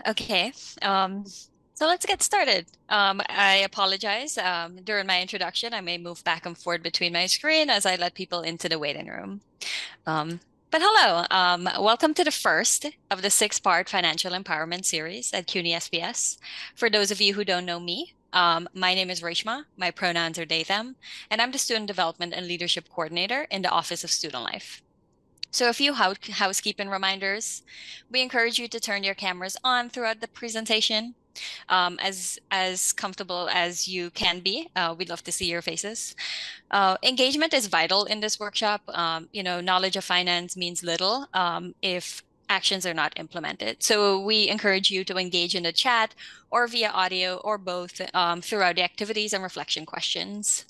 Okay. Um, so let's get started. I apologize. During my introduction, I may move back and forth between my screen as I let people into the waiting room. Um, but hello, welcome to the first of the six-part financial empowerment series at CUNY SBS. For those of you who don't know me, my name is Reshma. My pronouns are they, them, and I'm the Student Development and Leadership Coordinator in the Office of Student Life. So a few housekeeping reminders. We encourage you to turn your cameras on throughout the presentation, as comfortable as you can be. We'd love to see your faces. Engagement is vital in this workshop. Knowledge of finance means little if actions are not implemented. So we encourage you to engage in the chat or via audio or both throughout the activities and reflection questions.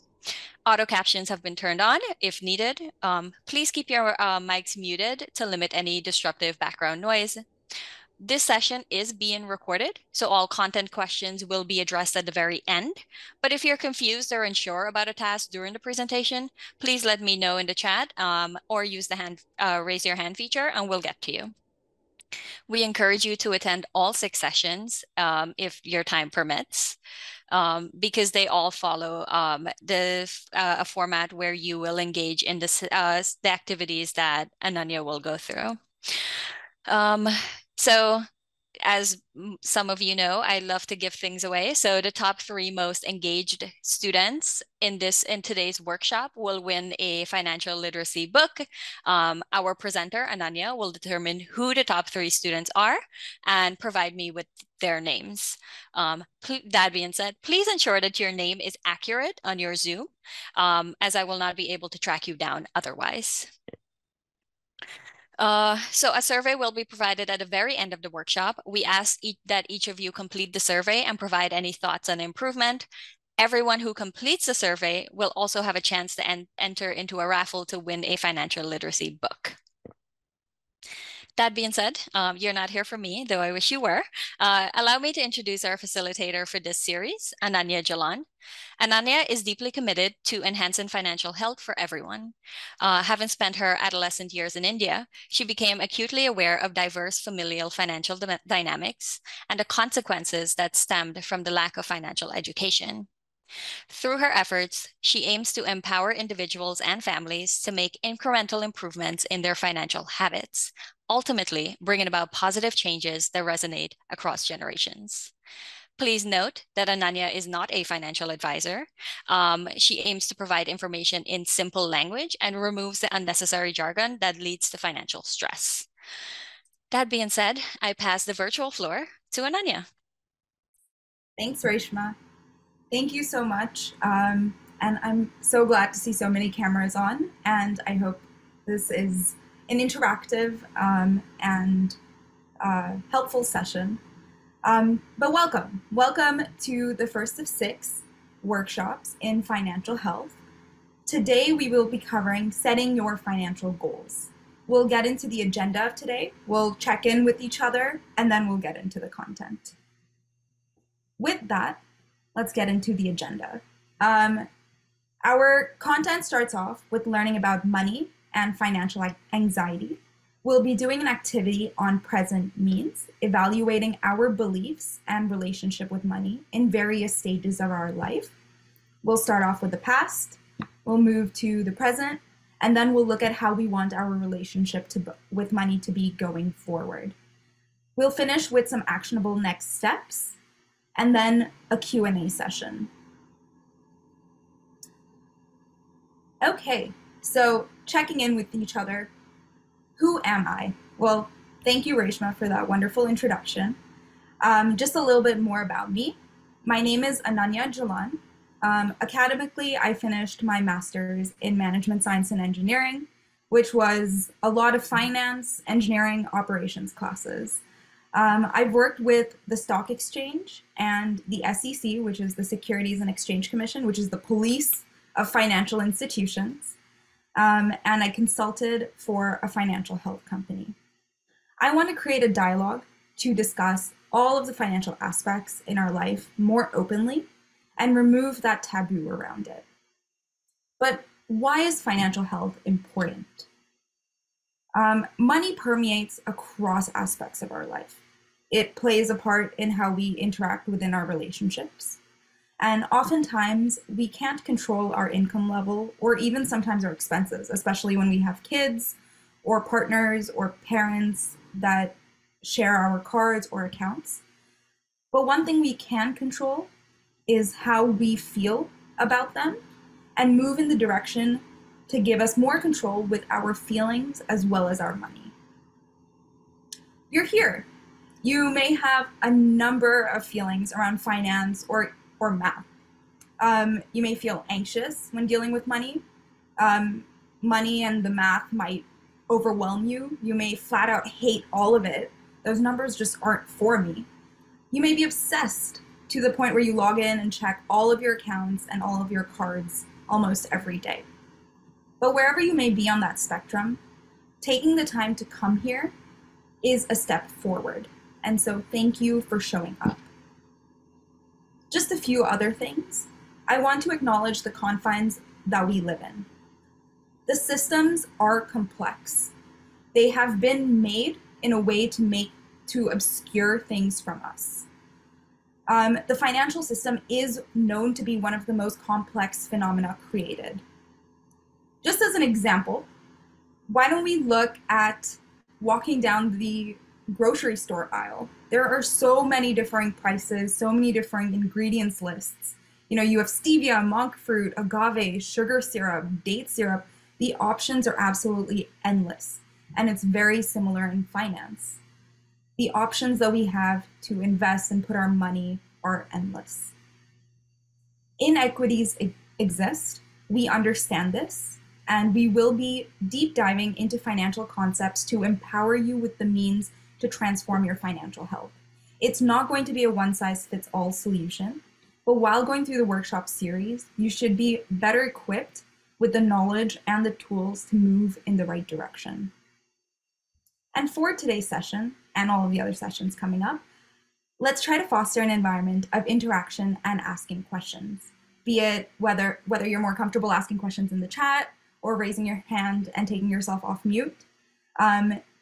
Auto captions have been turned on if needed. Please keep your mics muted to limit any disruptive background noise. This session is being recorded, so all content questions will be addressed at the very end. But if you're confused or unsure about a task during the presentation, please let me know in the chat or use the raise your hand feature and we'll get to you. We encourage you to attend all six sessions if your time permits, because they all follow a format where you will engage in the activities that Ananya will go through. Um, so as some of you know, I love to give things away. So the top three most engaged students in today's workshop will win a financial literacy book. Our presenter, Ananya, will determine who the top three students are and provide me with their names. That being said, please ensure that your name is accurate on your Zoom, as I will not be able to track you down otherwise. So a survey will be provided at the very end of the workshop. We ask that each of you complete the survey and provide any thoughts on improvement. Everyone who completes the survey will also have a chance to enter into a raffle to win a financial literacy book. That being said, you're not here for me, though I wish you were. Allow me to introduce our facilitator for this series, Ananya Jalan. Ananya is deeply committed to enhancing financial health for everyone. Having spent her adolescent years in India, she became acutely aware of diverse familial financial dynamics and the consequences that stemmed from the lack of financial education. Through her efforts, she aims to empower individuals and families to make incremental improvements in their financial habits, ultimately bringing about positive changes that resonate across generations. Please note that Ananya is not a financial advisor. She aims to provide information in simple language and removes the unnecessary jargon that leads to financial stress. That being said, I pass the virtual floor to Ananya. Thanks, Reshma. Thank you so much. And I'm so glad to see so many cameras on. And I hope this is an interactive and helpful session. But welcome. Welcome to the first of six workshops in financial health. Today, we will be covering setting your financial goals. We'll get into the agenda of today. We'll check in with each other, and then we'll get into the content. With that, let's get into the agenda. Our content starts off with learning about money and financial anxiety. We'll be doing an activity on present means, evaluating our beliefs and relationship with money in various stages of our life. We'll start off with the past, we'll move to the present, and then we'll look at how we want our relationship with money to be going forward. We'll finish with some actionable next steps, and then a Q&A session. Okay, so checking in with each other. Who am I? Well, thank you, Reshma, for that wonderful introduction. Just a little bit more about me. My name is Ananya Jalan. Academically, I finished my master's in management science and engineering, which was a lot of finance, engineering, operations classes. I've worked with the stock exchange and the SEC, which is the Securities and Exchange Commission, which is the police of financial institutions. And I consulted for a financial health company. I want to create a dialogue to discuss all of the financial aspects in our life more openly and remove that taboo around it. But why is financial health important? Money permeates across aspects of our life. It plays a part in how we interact within our relationships. And oftentimes, we can't control our income level or even sometimes our expenses, especially when we have kids or partners or parents that share our cards or accounts. But one thing we can control is how we feel about them and move in the direction to give us more control with our feelings as well as our money. You're here. You may have a number of feelings around finance or math. You may feel anxious when dealing with money. Money and the math might overwhelm you. You may flat out hate all of it. Those numbers just aren't for me. You may be obsessed to the point where you log in and check all of your accounts and all of your cards almost every day. But wherever you may be on that spectrum, taking the time to come here is a step forward. And so thank you for showing up. Just a few other things. I want to acknowledge the confines that we live in. The systems are complex. They have been made in a way to obscure things from us. The financial system is known to be one of the most complex phenomena created. Just as an example, why don't we look at walking down the grocery store aisle? There are so many differing prices, so many differing ingredients lists. You know, you have stevia, monk fruit, agave, sugar syrup, date syrup. The options are absolutely endless, and it's very similar in finance. The options that we have to invest and put our money are endless. Inequities exist. We understand this, and we will be deep diving into financial concepts to empower you with the means to transform your financial health. It's not going to be a one-size-fits-all solution, but while going through the workshop series, you should be better equipped with the knowledge and the tools to move in the right direction. And for today's session, and all of the other sessions coming up, let's try to foster an environment of interaction and asking questions, be it whether you're more comfortable asking questions in the chat or raising your hand and taking yourself off mute.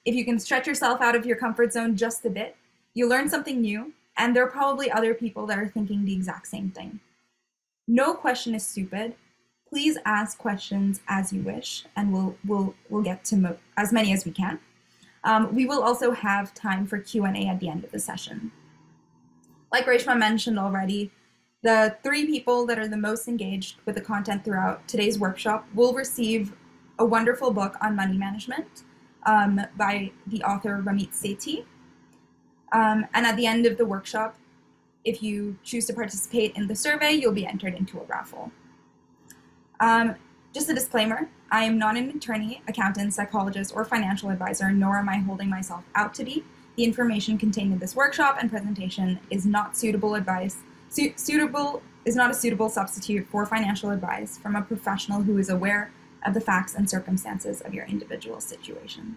If you can stretch yourself out of your comfort zone just a bit, you learn something new, and there are probably other people that are thinking the exact same thing. No question is stupid. Please ask questions as you wish, and we'll get to as many as we can. We will also have time for Q&A at the end of the session. Like Reshma mentioned already, the 3 people that are the most engaged with the content throughout today's workshop will receive a wonderful book on money management by the author Ramit Sethi. And at the end of the workshop, if you choose to participate in the survey, you'll be entered into a raffle. Just a disclaimer, I am not an attorney, accountant, psychologist, or financial advisor, nor am I holding myself out to be. The information contained in this workshop and presentation is not suitable advice. Is not a suitable substitute for financial advice from a professional who is aware of the facts and circumstances of your individual situation.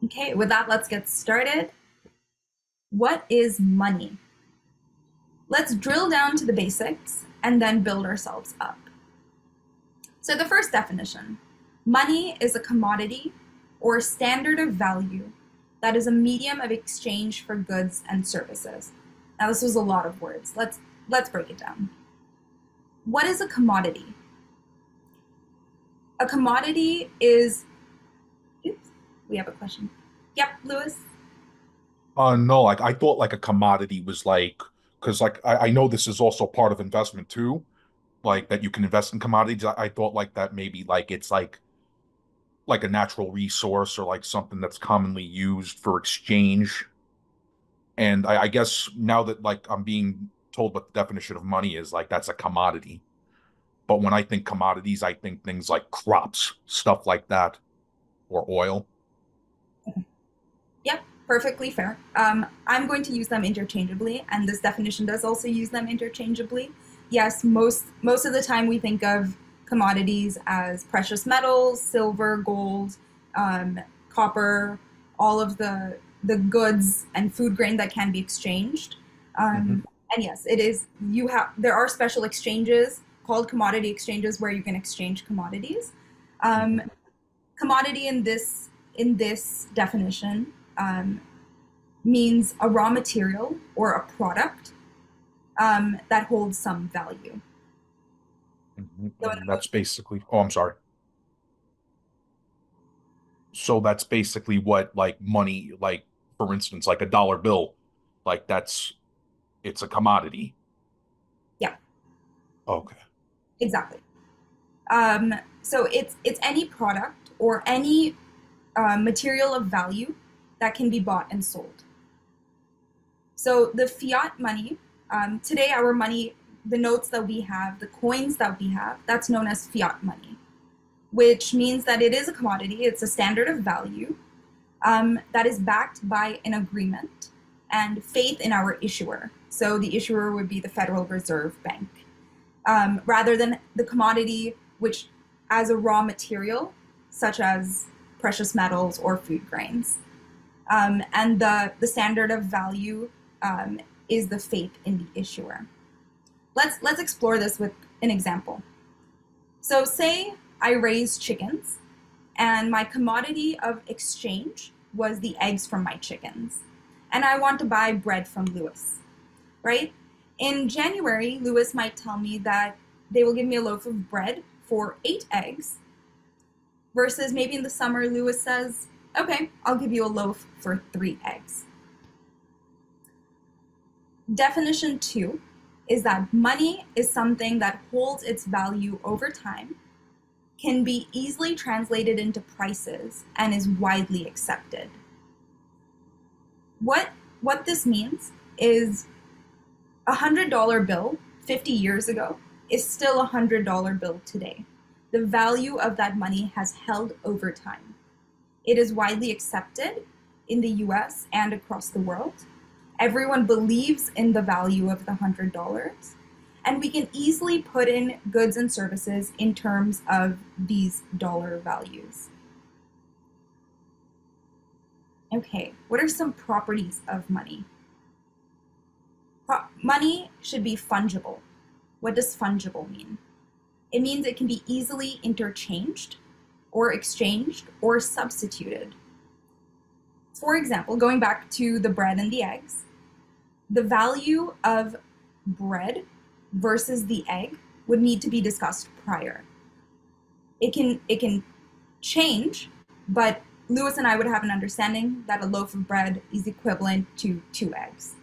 Okay, with that, let's get started. What is money? Let's drill down to the basics and then build ourselves up. So the first definition, money is a commodity or standard of value that is a medium of exchange for goods and services. Now this was a lot of words. Let's break it down. What is a commodity? A commodity is, oops, we have a question. Yep, Lewis. No, like I thought like a commodity was like, because like I know this is also part of investment too, like that you can invest in commodities. I thought like that maybe like it's like a natural resource or like something that's commonly used for exchange. And I guess now that like I'm being told what the definition of money is, like that's a commodity. But when I think commodities, I think things like crops, stuff like that, or oil. Yep, perfectly fair. I'm going to use them interchangeably, and this definition does also use them interchangeably. Yes, most of the time we think of commodities as precious metals, silver, gold, copper, all of the goods and food grain that can be exchanged. And yes, it is. There are special exchanges called commodity exchanges where you can exchange commodities. Commodity in this definition means a raw material or a product that holds some value. So in And the that's basically, oh, I'm sorry. So that's basically what like money, like for instance, like a dollar bill, like it's a commodity. yeah, Okay. exactly. So it's any product or any material of value that can be bought and sold. So the fiat money, today our money, the notes that we have, the coins that we have, that's known as fiat money, which means that it is a commodity, it's a standard of value that is backed by an agreement and faith in our issuer. So the issuer would be the Federal Reserve Bank, rather than the commodity, which as a raw material, such as precious metals or food grains. And the standard of value um, is the faith in the issuer. Let's explore this with an example. So say I raise chickens and my commodity of exchange was the eggs from my chickens. And I want to buy bread from Lewis, right? In January, Lewis might tell me that they will give me a loaf of bread for 8 eggs, versus maybe in the summer, Lewis says, okay, I'll give you a loaf for 3 eggs. Definition 2 is that money is something that holds its value over time, can be easily translated into prices, and is widely accepted. What this means is a $100 bill 50 years ago is still a $100 bill today. The value of that money has held over time. It is widely accepted in the US and across the world. Everyone believes in the value of the $100, and we can easily put in goods and services in terms of these dollar values. Okay, what are some properties of money? Money should be fungible. What does fungible mean? It means it can be easily interchanged or exchanged or substituted. For example, going back to the bread and the eggs, the value of bread versus the egg would need to be discussed prior. It can change, but Lewis and I would have an understanding that a loaf of bread is equivalent to 2 eggs.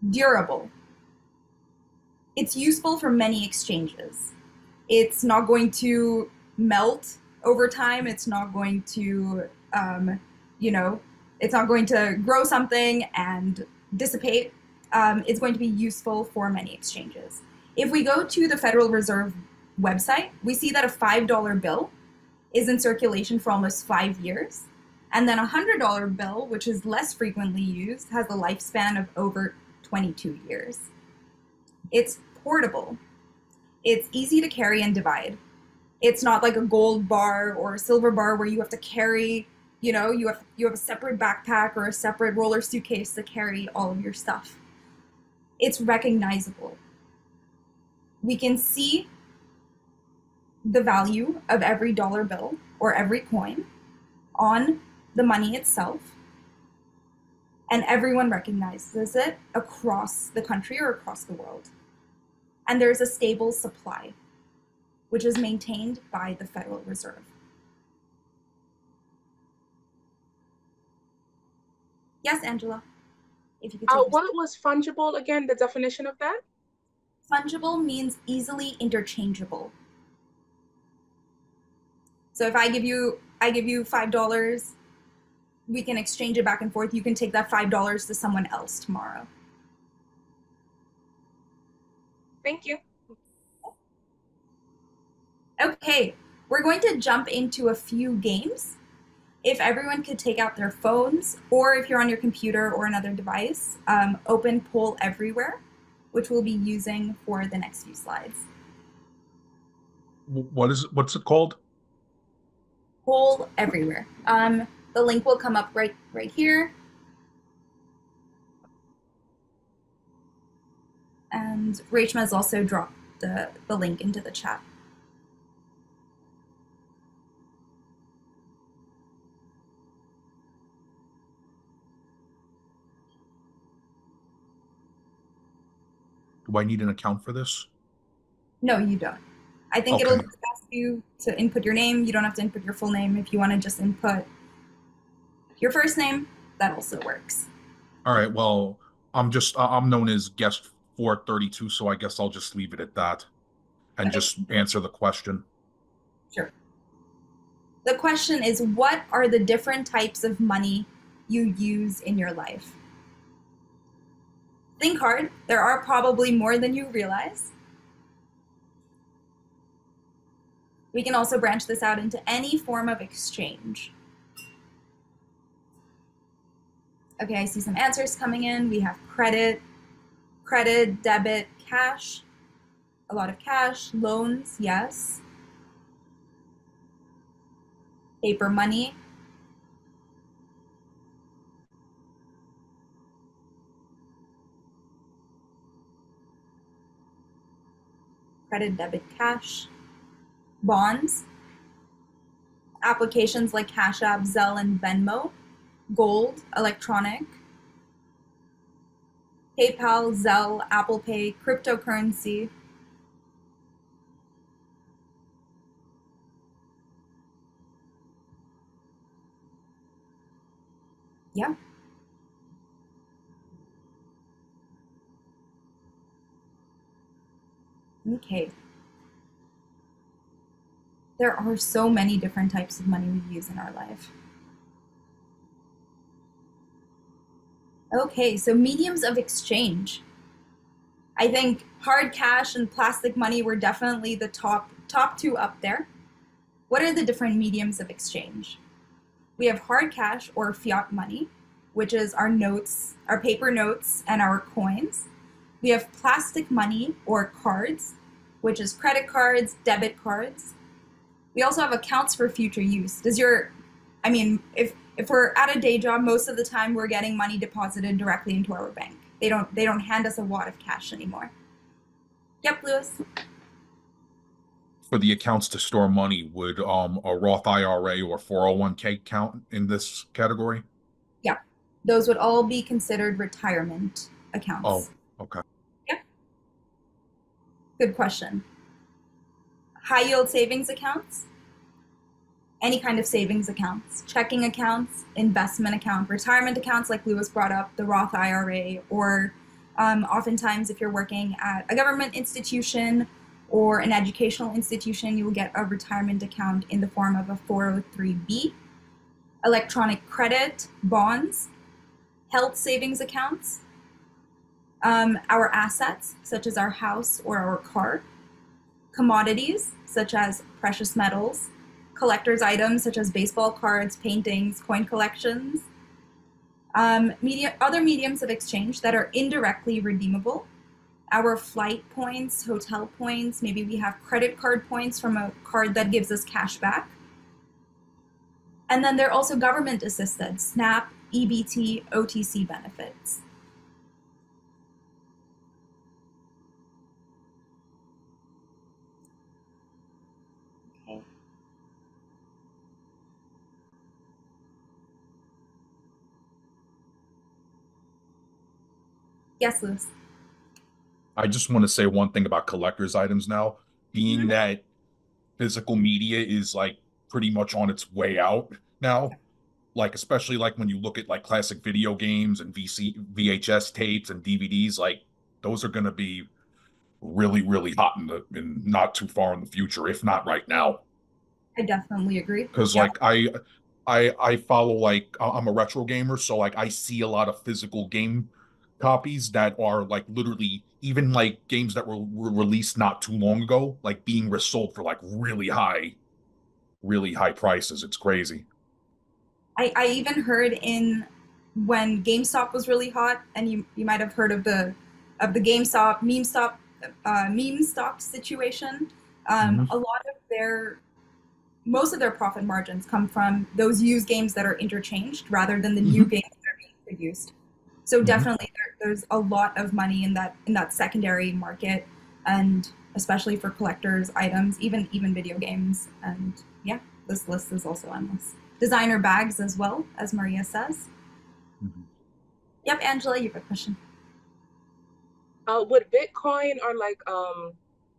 Durable. It's useful for many exchanges. It's not going to melt over time. It's not going to, it's not going to grow something and dissipate. It's going to be useful for many exchanges. If we go to the Federal Reserve website, we see that a $5 bill is in circulation for almost 5 years. And then a $100 bill, which is less frequently used, has a lifespan of over 22 years. It's portable. It's easy to carry and divide. It's not like a gold bar or a silver bar where you have to carry, you have a separate backpack or a separate roller suitcase to carry all of your stuff. It's recognizable. We can see the value of every dollar bill or every coin on the money itself, and everyone recognizes it across the country or across the world. And there's a stable supply, which is maintained by the Federal Reserve. Yes, Angela, if you could take What was fungible again, the definition of that? Fungible means easily interchangeable. So if I give you $5, we can exchange it back and forth. You can take that $5 to someone else tomorrow. Thank you. Okay, we're going to jump into a few games. If everyone could take out their phones, or if you're on your computer or another device, open Poll Everywhere, which we'll be using for the next few slides. What's it called? Poll Everywhere. The link will come up right here. And Rachma has also dropped the link into the chat. Do I need an account for this? No, you don't. I think it'll Okay. just ask you to input your name. You don't have to input your full name. If you want to just input your first name, that also works. All right. Well, I'm known as guest 432, so I guess I'll just leave it at that and Okay, just answer the question. sure. The question is, what are the different types of money you use in your life? Think hard. There are probably more than you realize. We can also branch this out into any form of exchange. Okay, I see some answers coming in. We have credit, debit, cash, a lot of cash, loans, yes. Paper money. Credit, debit, cash. Bonds. Applications like Cash App, Zelle, and Venmo. Gold, electronic. PayPal, Zelle, Apple Pay, cryptocurrency. Yeah. Okay. There are so many different types of money we use in our life. Okay, so mediums of exchange. I think hard cash and plastic money were definitely the top two up there. What are the different mediums of exchange? We have hard cash or fiat money, which is our notes, our paper notes, and our coins. We have plastic money or cards, which is credit cards, debit cards. We also have accounts for future use. If we're at a day job, most of the time we're getting money deposited directly into our bank. They don't hand us a wad of cash anymore. Yep, Lewis. For the accounts to store money, would a Roth IRA or 401k count in this category? Yeah, those would all be considered retirement accounts. Oh, okay. Yep. Good question. High yield savings accounts, any kind of savings accounts, checking accounts, investment account, retirement accounts like Lewis brought up, the Roth IRA, or oftentimes if you're working at a government institution or an educational institution, you will get a retirement account in the form of a 403b, electronic credit, bonds, health savings accounts, our assets, such as our house or our car, commodities, such as precious metals, collector's items, such as baseball cards, paintings, coin collections, other mediums of exchange that are indirectly redeemable, our flight points, hotel points, maybe we have credit card points from a card that gives us cash back. And then there are also government assisted, SNAP, EBT, OTC benefits. Okay. Yes, Lewis. I just want to say one thing about collector's items now, being that physical media is like pretty much on its way out now. Like especially like when you look at like classic video games and VHS tapes and DVDs, like those are going to be really, really hot in not too far in the future, if not right now. I definitely agree. Because Yeah. like I follow like I'm a retro gamer, so like I see a lot of physical game copies that are like literally even like games that were released not too long ago, like being resold for like really high prices. It's crazy. I even heard in when GameStop was really hot, and you might have heard of the GameStop meme stock situation. Mhm. A lot of most of their profit margins come from those used games that are interchanged rather than the new games that are being produced. So definitely there's a lot of money in that secondary market, and especially for collectors items, even video games. And yeah, this list is also endless. Designer bags as well, as Maria says. Mhm. Yep, Angela, you have a question. Would Bitcoin or like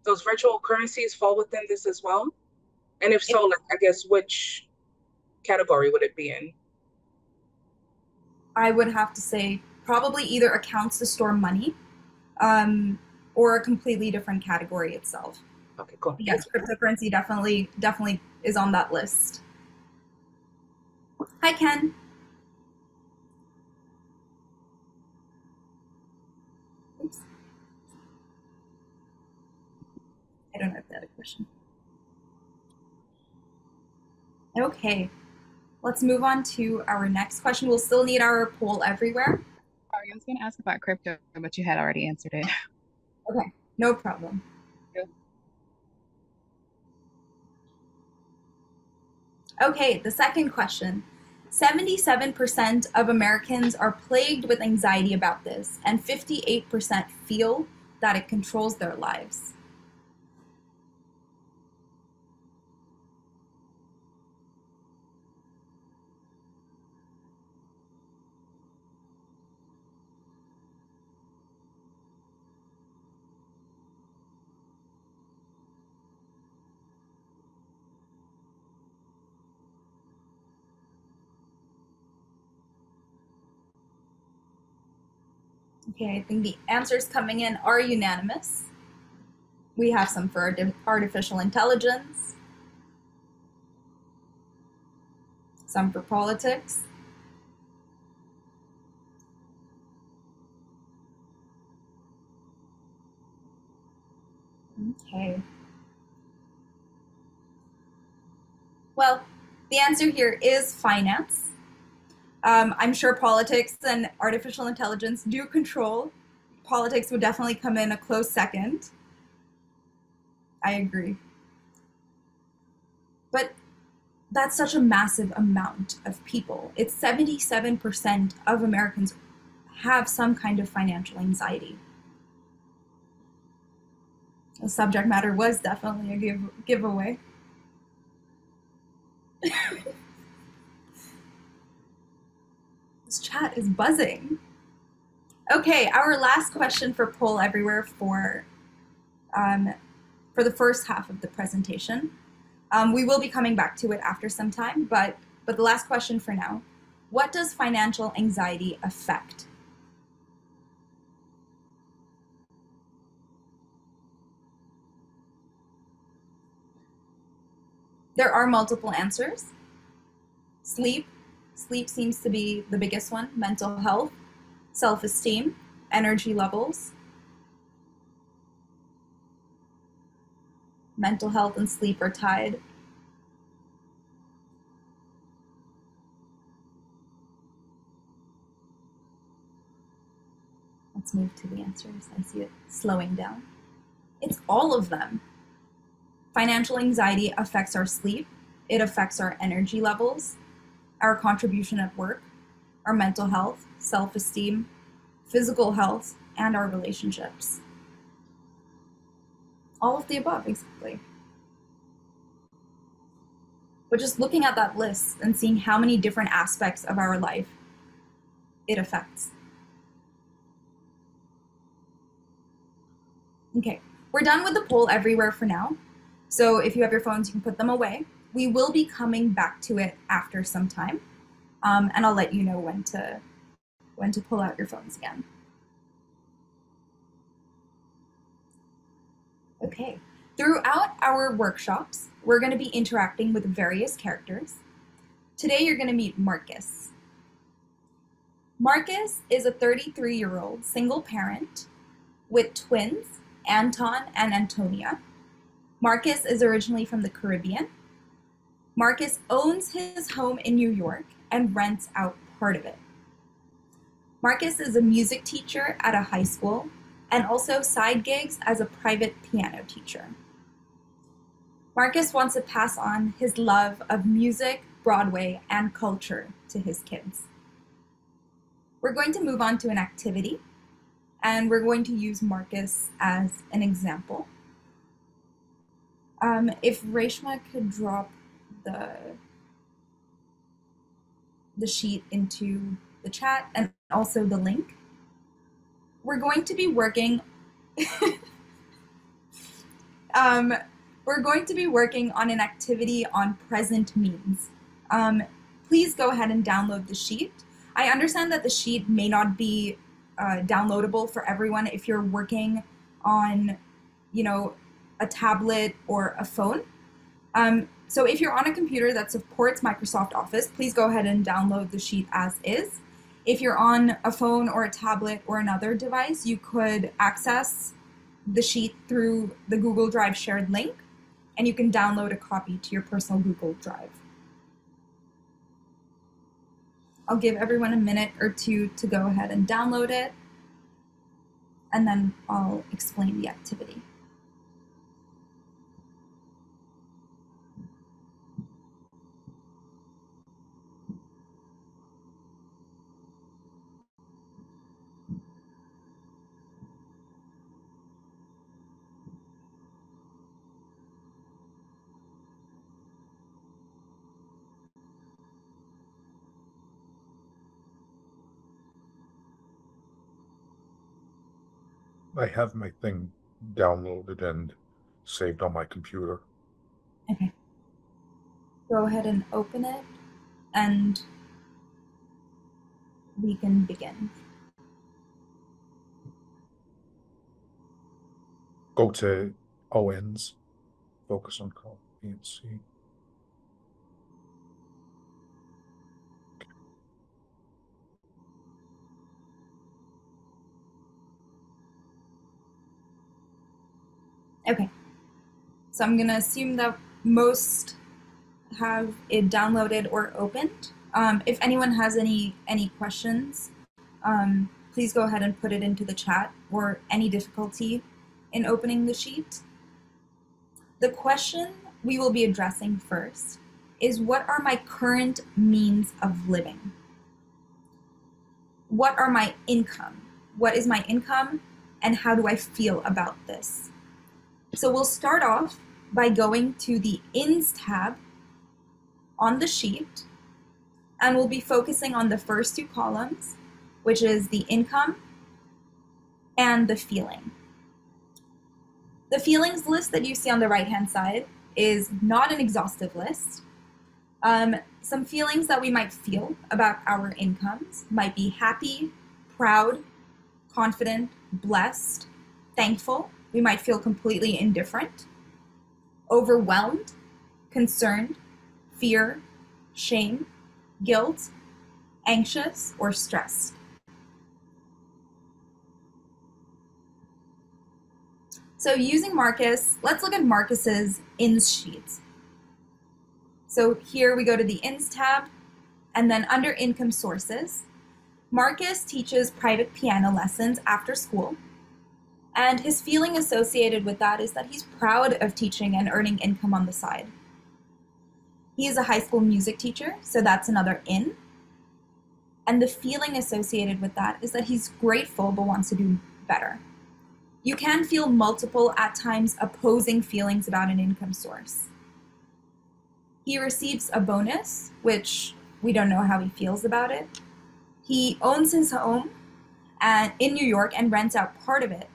those virtual currencies fall within this as well? And if It, so, like I guess which category would it be in? I would have to say probably either accounts to store money, um, or a completely different category itself. Okay, cool. But Thank yes, cryptocurrency definitely is on that list. Hi, Ken. Oops. I don't know if they had a question. Okay, let's move on to our next question. We'll still need our poll everywhere. Sorry, I was going to ask about crypto, but you had already answered it. Okay, no problem. Okay, the second question. 77% of Americans are plagued with anxiety about this, and 58% feel that it controls their lives. Okay, I think the answers coming in are unanimous. We have some for artificial intelligence, some for politics. Okay. Well, the answer here is finance. I'm sure politics and artificial intelligence do control. Politics would definitely come in a close second. I agree. But that's such a massive amount of people. It's 77% of Americans have some kind of financial anxiety. The subject matter was definitely a giveaway. This chat is buzzing. Okay, our last question for Poll Everywhere for the first half of the presentation. We will be coming back to it after some time, but the last question for now. What does financial anxiety affect? There are multiple answers. Sleep. Sleep seems to be the biggest one. Mental health, self-esteem, energy levels. Mental health and sleep are tied. Let's move to the answers. I see it slowing down. It's all of them. Financial anxiety affects our sleep. It affects our energy levels, our contribution at work, our mental health, self-esteem, physical health, and our relationships. All of the above, exactly. But just looking at that list and seeing how many different aspects of our life it affects. Okay, we're done with the poll everywhere for now. So if you have your phones, you can put them away. We will be coming back to it after some time, and I'll let you know when to pull out your phones again. Okay, throughout our workshops, we're going to be interacting with various characters. Today you're going to meet Marcus. Marcus is a 33-year-old single parent with twins, Anton and Antonia. Marcus is originally from the Caribbean. Marcus owns his home in New York and rents out part of it. Marcus is a music teacher at a high school and also side gigs as a private piano teacher. Marcus wants to pass on his love of music, Broadway, and culture to his kids. We're going to move on to an activity, and we're going to use Marcus as an example. If Reshma could drop the sheet into the chat and also the link. We're going to be working Um, we're going to be working on an activity on present means. Please go ahead and download the sheet. I understand that the sheet may not be downloadable for everyone if you're working on, a tablet or a phone. So if you're on a computer that supports Microsoft Office, please go ahead and download the sheet as is. If you're on a phone or a tablet or another device, you could access the sheet through the Google Drive shared link, and you can download a copy to your personal Google Drive. I'll give everyone a minute or two to go ahead and download it, and then I'll explain the activity. I have my thing downloaded and saved on my computer. Okay. Go ahead and open it, and we can begin. Go to ONs, focus on column B and C. Okay. So I'm going to assume that most have it downloaded or opened. If anyone has any questions, please go ahead and put it into the chat, or any difficulty in opening the sheet. The question we will be addressing first is, what are my current means of living? What are my income? What is my income, and how do I feel about this? So we'll start off by going to the Ins tab on the sheet, and we'll be focusing on the first two columns, which is the income and the feeling. The feelings list that you see on the right-hand side is not an exhaustive list. Some feelings that we might feel about our incomes might be happy, proud, confident, blessed, thankful. We might feel completely indifferent, overwhelmed, concerned, fear, shame, guilt, anxious, or stressed. So using Marcus, let's look at Marcus's Ins sheet. So here we go to the Ins tab, and then under Income Sources, Marcus teaches private piano lessons after school, and his feeling associated with that is that he's proud of teaching and earning income on the side. He is a high school music teacher, so that's another In. And the feeling associated with that is that he's grateful but wants to do better. You can feel multiple, at times opposing feelings about an income source. He receives a bonus, which we don't know how he feels about it. He owns his home in New York and rents out part of it.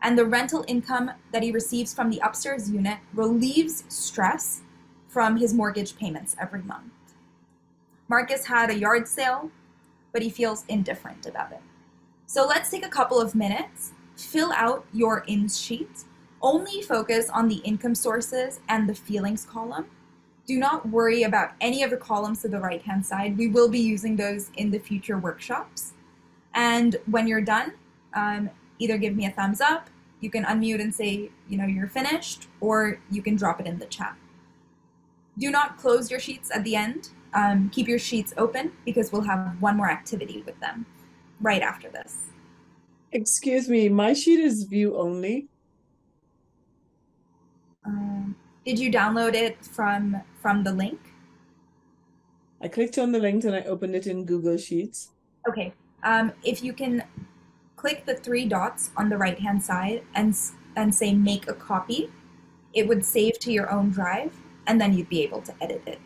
And the rental income that he receives from the upstairs unit relieves stress from his mortgage payments every month. Marcus had a yard sale, but he feels indifferent about it. So let's take a couple of minutes, fill out your Ins sheet, only focus on the income sources and the feelings column. Do not worry about any of the columns to the right-hand side. We will be using those in the future workshops. And when you're done, either give me a thumbs up, you can unmute and say, you're finished, or you can drop it in the chat. Do not close your sheets at the end. Keep your sheets open, because we'll have one more activity with them right after this. Excuse me, my sheet is view only. Did you download it from the link? I clicked on the link and I opened it in Google Sheets. Okay. If you can click the three dots on the right-hand side and say make a copy, it would save to your own drive, and then you'd be able to edit it.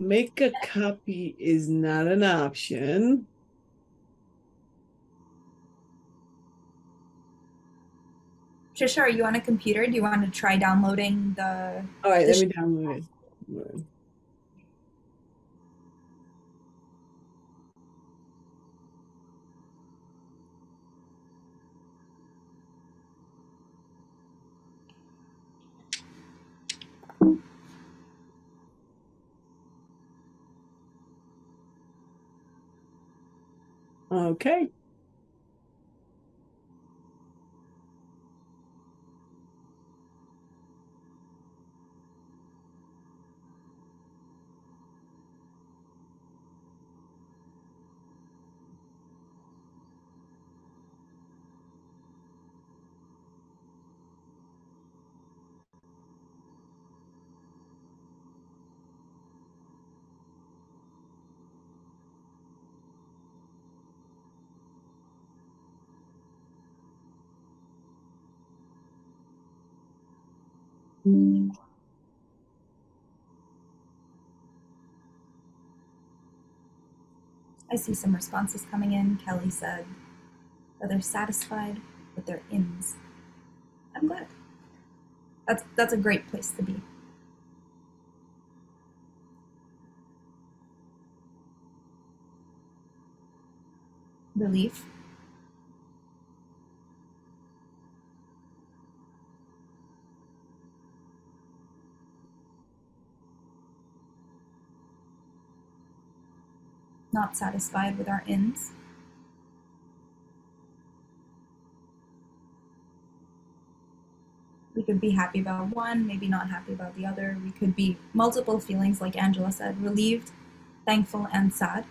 Make a copy is not an option. Trisha, are you on a computer? Do you want to try downloading the... All right, the let me download it. Okay. I see some responses coming in. Kelly said that they're satisfied with their ins. I'm glad. That's a great place to be. Relief. Not satisfied with our ins. We could be happy about one, maybe not happy about the other. We could be multiple feelings, like Angela said, relieved, thankful, and sad.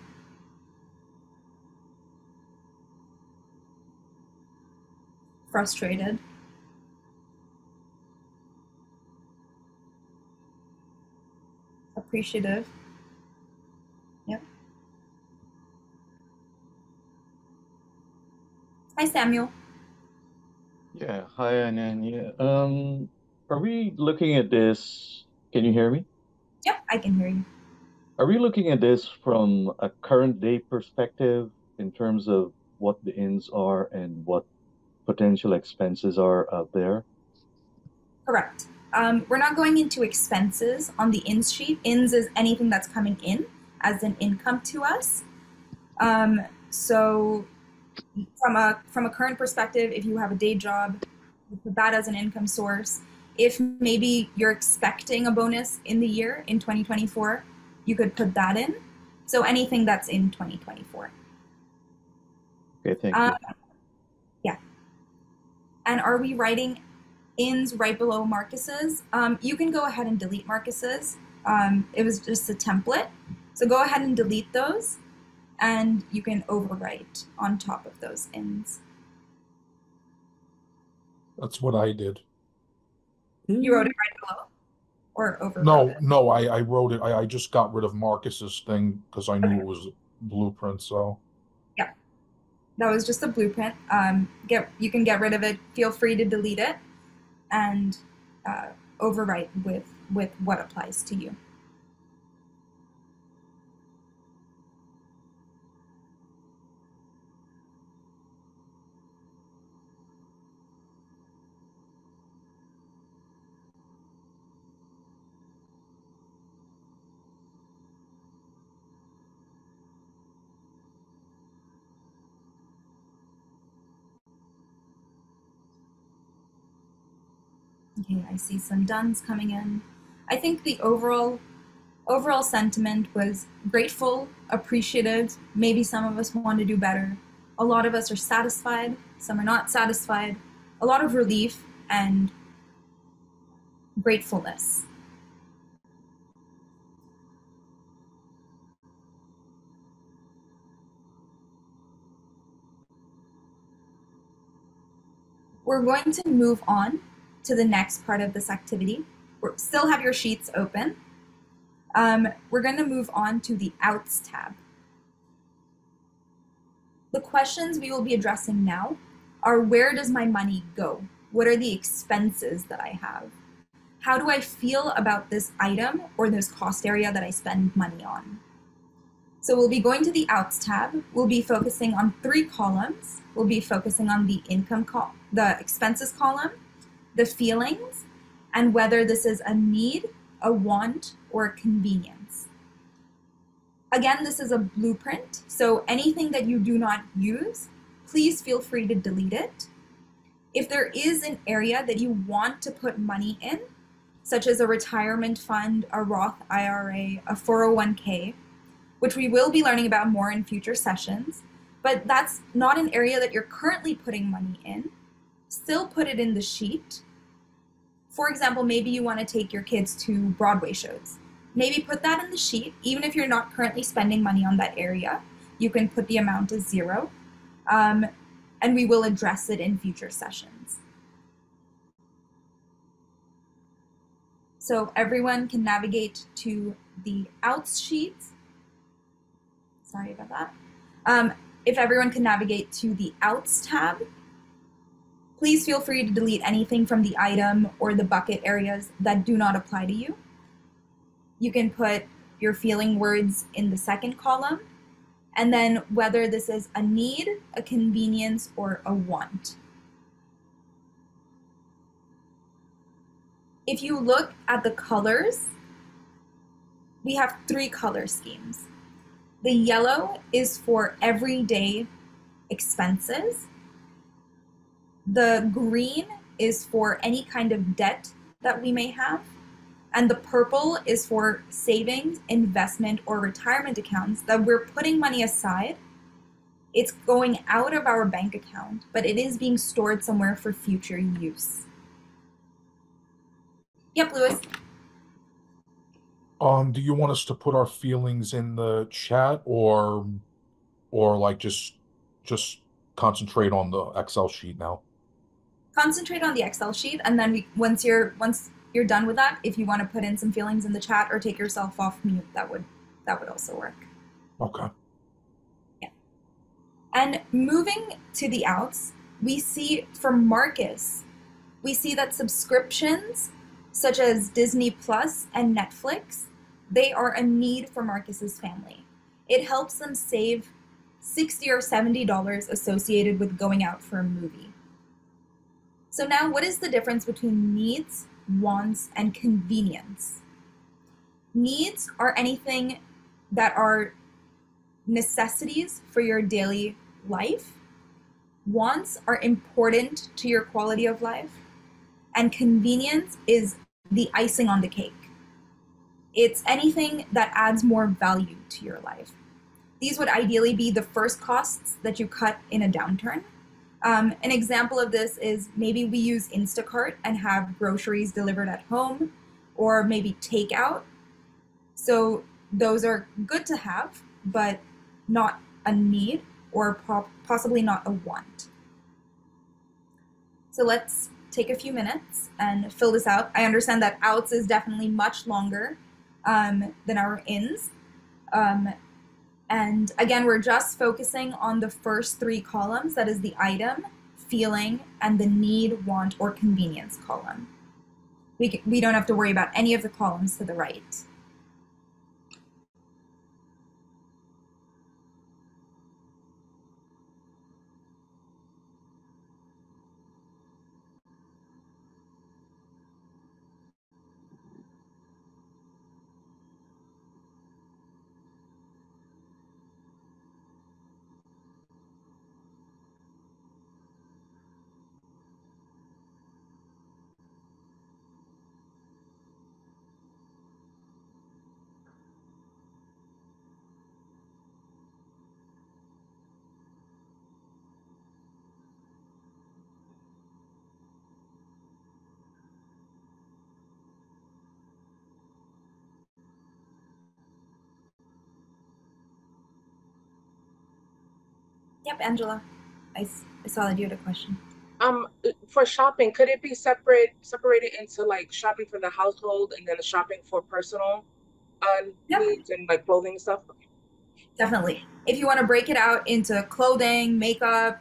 Frustrated. Appreciative. Yep. Hi, Samuel. Yeah, hi Ananya. Are we looking at this? Can you hear me? Yep, I can hear you. Are we looking at this from a current day perspective in terms of what the ins are and what potential expenses are out there? Correct. We're not going into expenses on the ins sheet. Ins is anything that's coming in as an income to us. So from a current perspective, if you have a day job, you put that as an income source. If maybe you're expecting a bonus in the year in 2024, you could put that in. So anything that's in 2024. Okay, thank you. Yeah. And are we writing ins right below Marcus's? You can go ahead and delete Marcus's. It was just a template. So go ahead and delete those, and you can overwrite on top of those ins. That's what I did. You wrote it right below? Or overwrote No, it? no, I wrote it. I just got rid of Marcus's thing because I knew Okay. it was blueprint. So Yeah, that was just a blueprint. You can get rid of it. Feel free to delete it and overwrite with what applies to you. Okay, I see some dones coming in. I think the overall sentiment was grateful, appreciative. Maybe some of us want to do better. A lot of us are satisfied, some are not satisfied. A lot of relief and gratefulness. We're going to move on to the next part of this activity. We still have your sheets open. We're going to move on to the Outs tab. The questions we will be addressing now are: where does my money go? What are the expenses that I have? how do I feel about this item or this cost area that I spend money on? So we'll be going to the Outs tab. We'll be focusing on 3 columns. We'll be focusing on the the expenses column, the feelings, and whether this is a need, a want, or a convenience. Again, this is a blueprint, so anything that you do not use, please feel free to delete it. If there is an area that you want to put money in, such as a retirement fund, a Roth IRA, a 401k, which we will be learning about more in future sessions, but that's not an area that you're currently putting money in, still put it in the sheet. For example, maybe you want to take your kids to Broadway shows. Maybe put that in the sheet, even if you're not currently spending money on that area. You can put the amount as 0, and we will address it in future sessions. So everyone can navigate to the Outs sheet. Sorry about that. If everyone can navigate to the Outs tab, please feel free to delete anything from the item or the bucket areas that do not apply to you. You can put your feeling words in the second column, and then whether this is a need, a convenience, or a want. If you look at the colors, we have 3 color schemes. The yellow is for everyday expenses. The green is for any kind of debt that we may have. And the purple is for savings, investment, or retirement accounts that we're putting money aside. It's going out of our bank account, but it is being stored somewhere for future use. Yep, Lewis. Do you want us to put our feelings in the chat or like just concentrate on the Excel sheet now? Concentrate on the Excel sheet, and then once you're done with that, if you want to put in some feelings in the chat or take yourself off mute, that would also work. Okay. Yeah. And moving to the Outs, we see for Marcus, we see that subscriptions such as Disney Plus and Netflix, they are a need for Marcus's family. It helps them save $60 or $70 associated with going out for a movie. So now, what is the difference between needs, wants, and convenience? Needs are anything that are necessities for your daily life. Wants are important to your quality of life. And convenience is the icing on the cake. It's anything that adds more value to your life. These would ideally be the first costs that you cut in a downturn. An example of this is maybe we use Instacart and have groceries delivered at home, or maybe takeout. So those are good to have, but not a need, or possibly not a want. So let's take a few minutes and fill this out. I understand that Outs is definitely much longer than our ins. And again, we're just focusing on the first 3 columns, that is the item, feeling, and the need, want, or convenience column. We don't have to worry about any of the columns to the right. Yep, Angela, I saw that you had a question. For shopping, could it be separated into like shopping for the household and then the shopping for personal Yep. needs and like clothing and stuff? Definitely. If you want to break it out into clothing, makeup,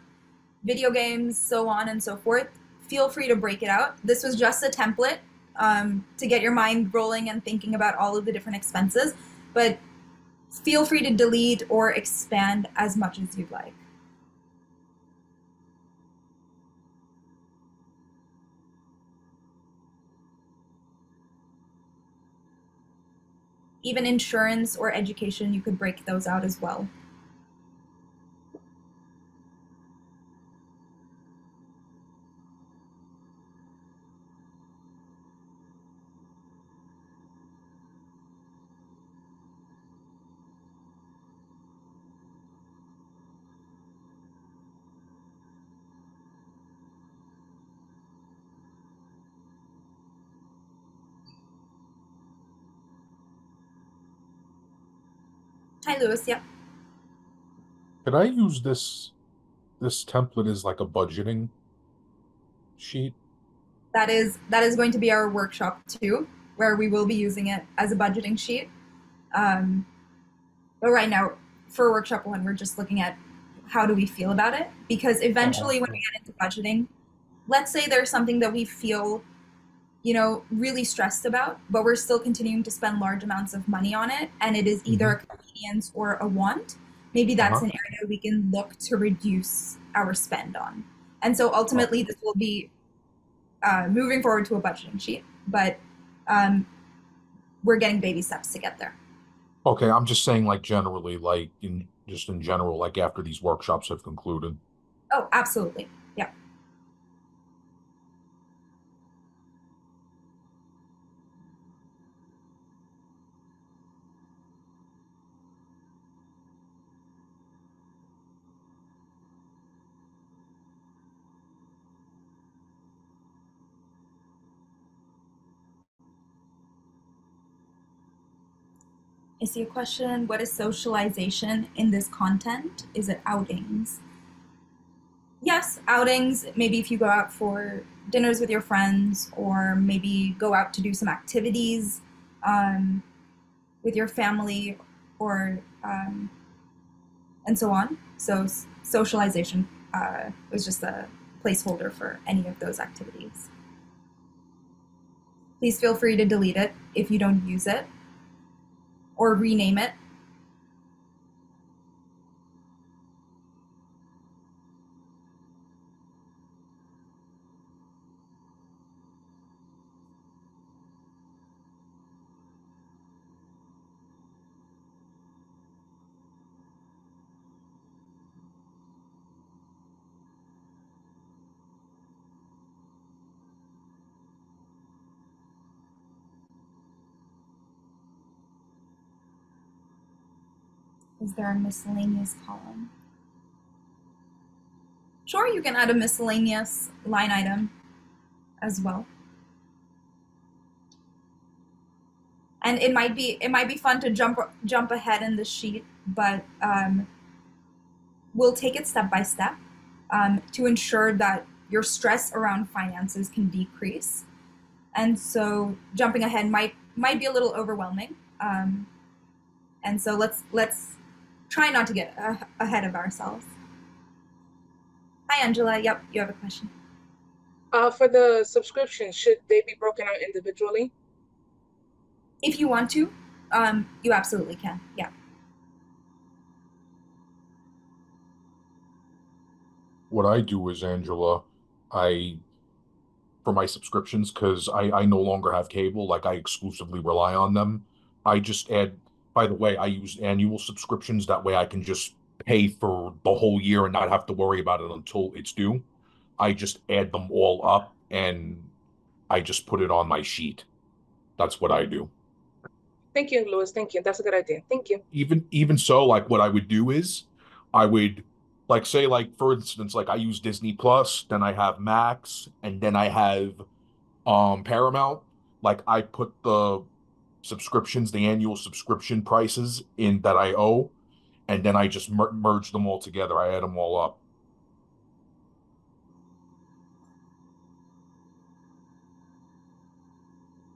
video games, so on and so forth, feel free to break it out. This was just a template to get your mind rolling and thinking about all of the different expenses, but feel free to delete or expand as much as you'd like. Even insurance or education, you could break those out as well. Hi, Lewis. Yep. Could I use this template as like a budgeting sheet? That is going to be our workshop too, where we will be using it as a budgeting sheet. But right now, for workshop 1, we're just looking at how do we feel about it, because eventually when we get into budgeting, let's say there's something that we feel, you know, really stressed about, but we're still continuing to spend large amounts of money on it, and it is either a convenience or a want. Maybe that's an area we can look to reduce our spend on. And so ultimately this will be moving forward to a budgeting sheet, but we're getting baby steps to get there. Okay, I'm just saying like generally, like in general, like after these workshops have concluded. Oh, absolutely. Yeah. I see a question. What is socialization in this content? Is it outings? Yes, outings. Maybe if you go out for dinners with your friends, or maybe go out to do some activities with your family, or and so on. So socialization was just a placeholder for any of those activities. Please feel free to delete it if you don't use it, or rename it. Is there a miscellaneous column? Sure, you can add a miscellaneous line item as well. And it might be fun to jump ahead in the sheet, but we'll take it step by step to ensure that your stress around finances can decrease. And so jumping ahead might be a little overwhelming. And so let's try not to get ahead of ourselves. Hi, Angela. Yep, you have a question. For the subscription, should they be broken out individually? If you want to, you absolutely can. Yeah. What I do is, Angela, for my subscriptions, because I no longer have cable, like I exclusively rely on them, I just add, by the way, I use annual subscriptions. That way I can just pay for the whole year and not have to worry about it until it's due. I just add them all up and I just put it on my sheet. That's what I do. Thank you, Louis. Thank you. That's a good idea. Thank you. Even so, like what I would do is I would like say like for instance, like I use Disney Plus, then I have Max, and then I have Paramount. Like I put the subscriptions, the annual subscription prices in that I owe, and then I just merge them all together. I add them all up.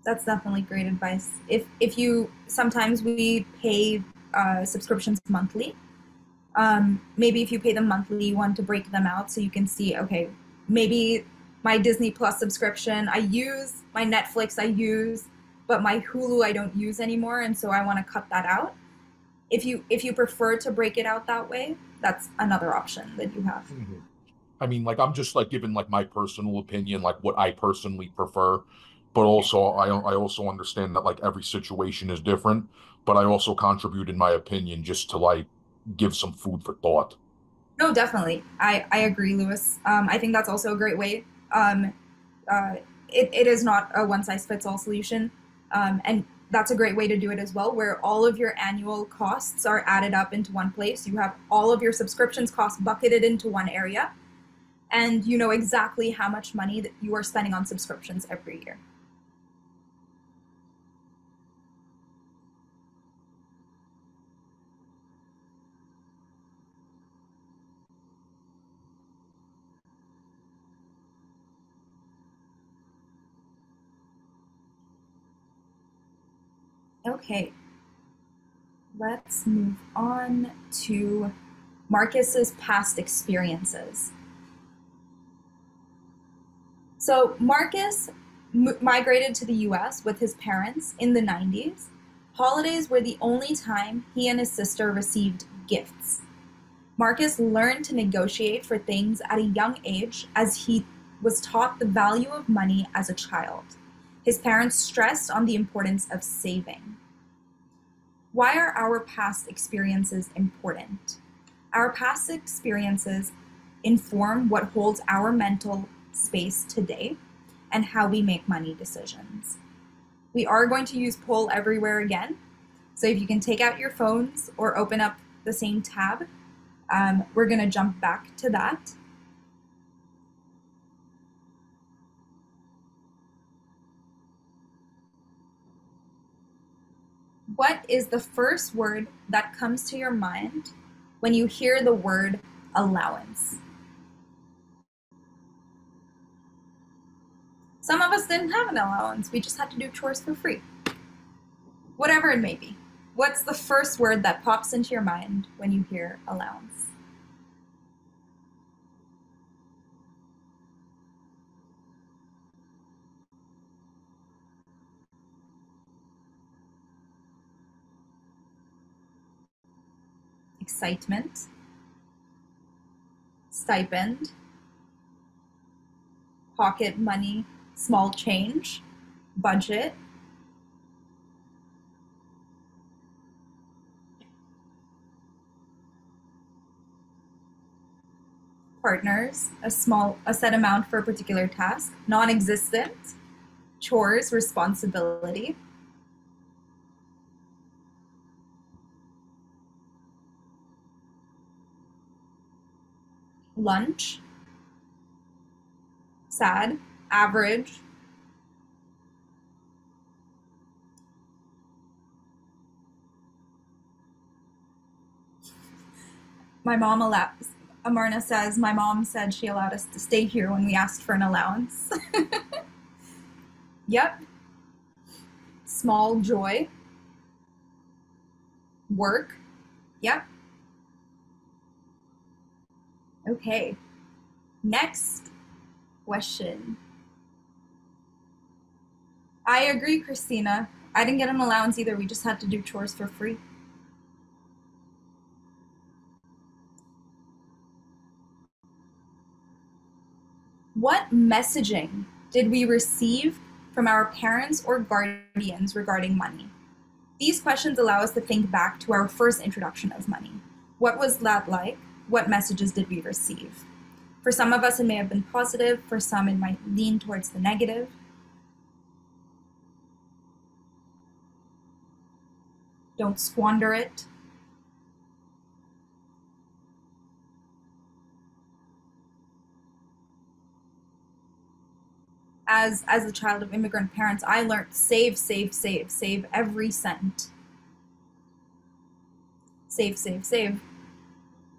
That's definitely great advice. If you sometimes we pay subscriptions monthly. Maybe if you pay them monthly, you want to break them out so you can see, okay, maybe my Disney Plus subscription. I use my Netflix, but my Hulu I don't use anymore, and so I want to cut that out. If you prefer to break it out that way, that's another option that you have. I mean, like I'm just like giving like my personal opinion, like what I personally prefer, but also I also understand that like every situation is different, but I also contribute in my opinion just to like give some food for thought. No, definitely. I agree, Lewis. I think that's also a great way. Uh, it is not a one size fits all solution. And that's a great way to do it as well, where all of your annual costs are added up into one place. You have all of your subscriptions costs bucketed into one area, and you know exactly how much money that you are spending on subscriptions every year. Okay, let's move on to Marcus's past experiences. So Marcus migrated to the US with his parents in the 90s. Holidays were the only time he and his sister received gifts. Marcus learned to negotiate for things at a young age as he was taught the value of money as a child. His parents stressed on the importance of saving. Why are our past experiences important? Our past experiences inform what holds our mental space today and how we make money decisions. We are going to use Poll Everywhere again. So if you can take out your phones or open up the same tab, we're going to jump back to that. What is the first word that comes to your mind when you hear the word allowance? Some of us didn't have an allowance. We just had to do chores for free. Whatever it may be. What's the first word that pops into your mind when you hear allowance? Excitement, stipend, pocket money, small change, budget, partners, a set amount for a particular task, non-existent, chores, responsibility, lunch, sad, average, my mom allows, Amarna says, my mom said she allowed us to stay here when we asked for an allowance. Yep. Small joy. Work. Yep. Okay. Next question. I agree, Christina. I didn't get an allowance either. We just had to do chores for free. What messaging did we receive from our parents or guardians regarding money? These questions allow us to think back to our first introduction of money. What was that like? What messages did we receive? For some of us, it may have been positive. For some, it might lean towards the negative. Don't squander it. As a child of immigrant parents, I learned save, save, save, save every cent. Save, save, save.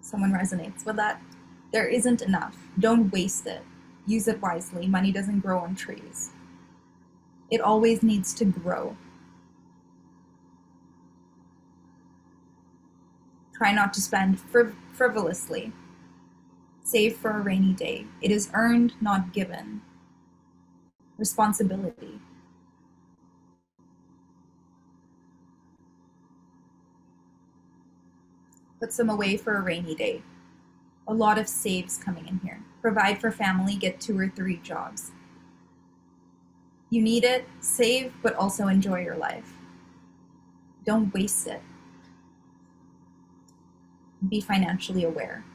Someone resonates with that. There isn't enough. Don't waste it. Use it wisely. Money doesn't grow on trees. It always needs to grow. Try not to spend frivolously. Save for a rainy day. It is earned, not given. responsibility. Put some away for a rainy day. A lot of saves coming in here. Provide for family, get 2 or 3 jobs. You need it, save, but also enjoy your life. Don't waste it. Be financially aware.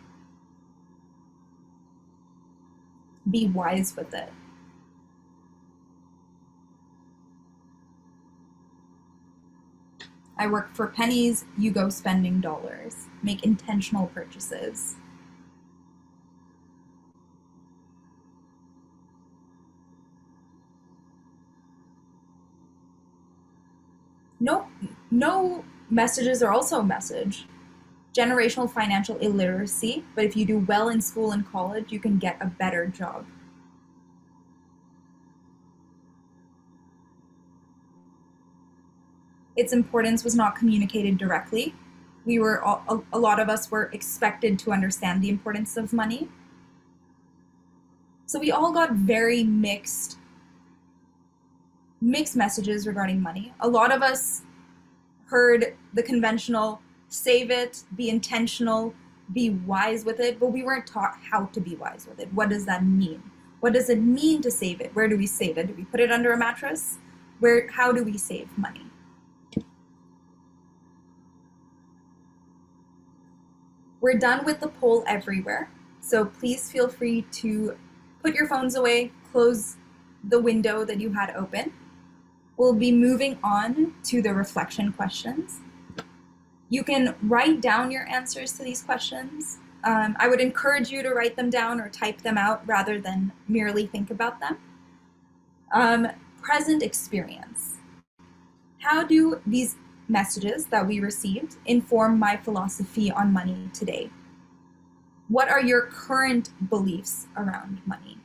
Be wise with it. I work for pennies, you go spending dollars. Make intentional purchases. No messages are also a message. Generational financial illiteracy, but if you do well in school and college, you can get a better job. Its importance was not communicated directly. A lot of us were expected to understand the importance of money. So we all got very mixed messages regarding money. A lot of us heard the conventional, save it, be intentional, be wise with it, but we weren't taught how to be wise with it. What does that mean? What does it mean to save it? Where do we save it? Do we put it under a mattress? How do we save money? We're done with the poll everywhere, so please feel free to put your phones away, close the window that you had open. We'll be moving on to the reflection questions. You can write down your answers to these questions. I would encourage you to write them down or type them out rather than merely think about them. Present experience. How do these messages that we received inform my philosophy on money today? What are your current beliefs around money?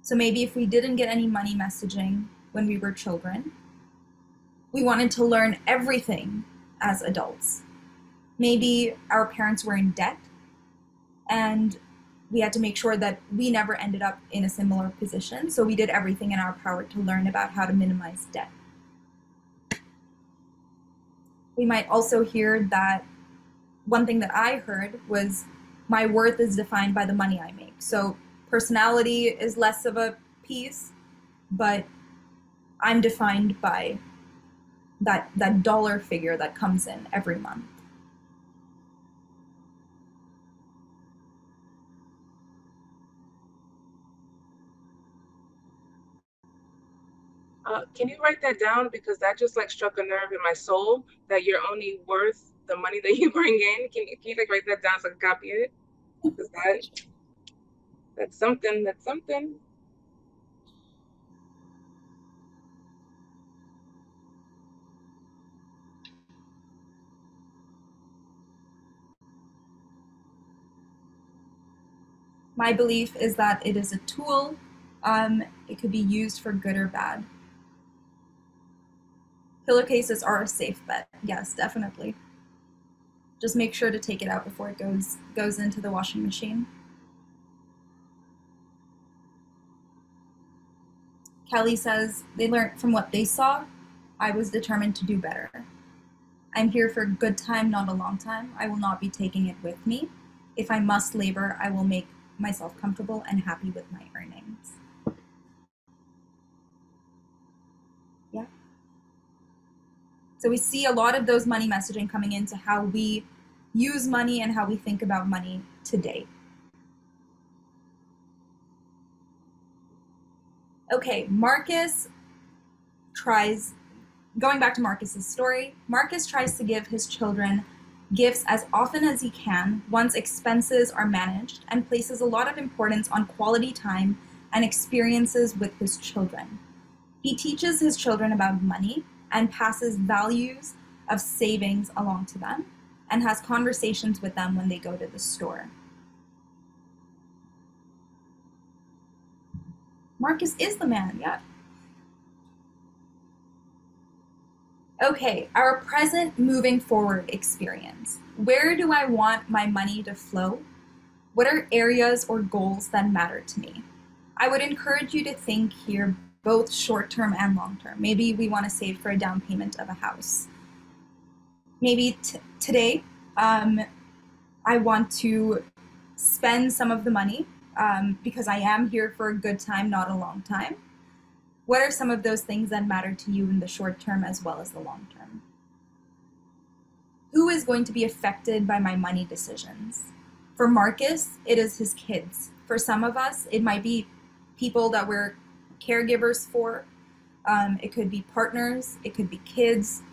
So maybe if we didn't get any money messaging when we were children, we wanted to learn everything as adults. Maybe our parents were in debt and we had to make sure that we never ended up in a similar position. So we did everything in our power to learn about how to minimize debt. We might also hear that one thing that I heard was my worth is defined by the money I make. So personality is less of a piece, but I'm defined by that dollar figure that comes in every month. Can you write that down? Because that just like struck a nerve in my soul that you're only worth the money that you bring in. Can you like write that down so I can copy it? Because that's something. That's something. My belief is that it is a tool. It could be used for good or bad. Pillowcases are a safe bet. Yes, definitely. Just make sure to take it out before it goes into the washing machine. Kelly says, they learned from what they saw. I was determined to do better. I'm here for a good time, not a long time. I will not be taking it with me. If I must labor, I will make myself comfortable and happy with my earnings. Yeah. So we see a lot of those money messaging coming into how we use money and how we think about money today. Okay, Marcus tries, going back to Marcus's story, Marcus tries to give his children gifts as often as he can once expenses are managed and places a lot of importance on quality time and experiences with his children. He teaches his children about money and passes values of savings along to them and has conversations with them when they go to the store. Marcus is the man, yeah. Okay, our present moving forward experience. Where do I want my money to flow? What are areas or goals that matter to me? I would encourage you to think here both short-term and long-term. Maybe we want to save for a down payment of a house. Maybe today, I want to spend some of the money because I am here for a good time, not a long time. What are some of those things that matter to you in the short term as well as the long term? Who is going to be affected by my money decisions? For Marcus, it is his kids. For some of us, it might be people that we're caregivers for. It could be partners, it could be kids,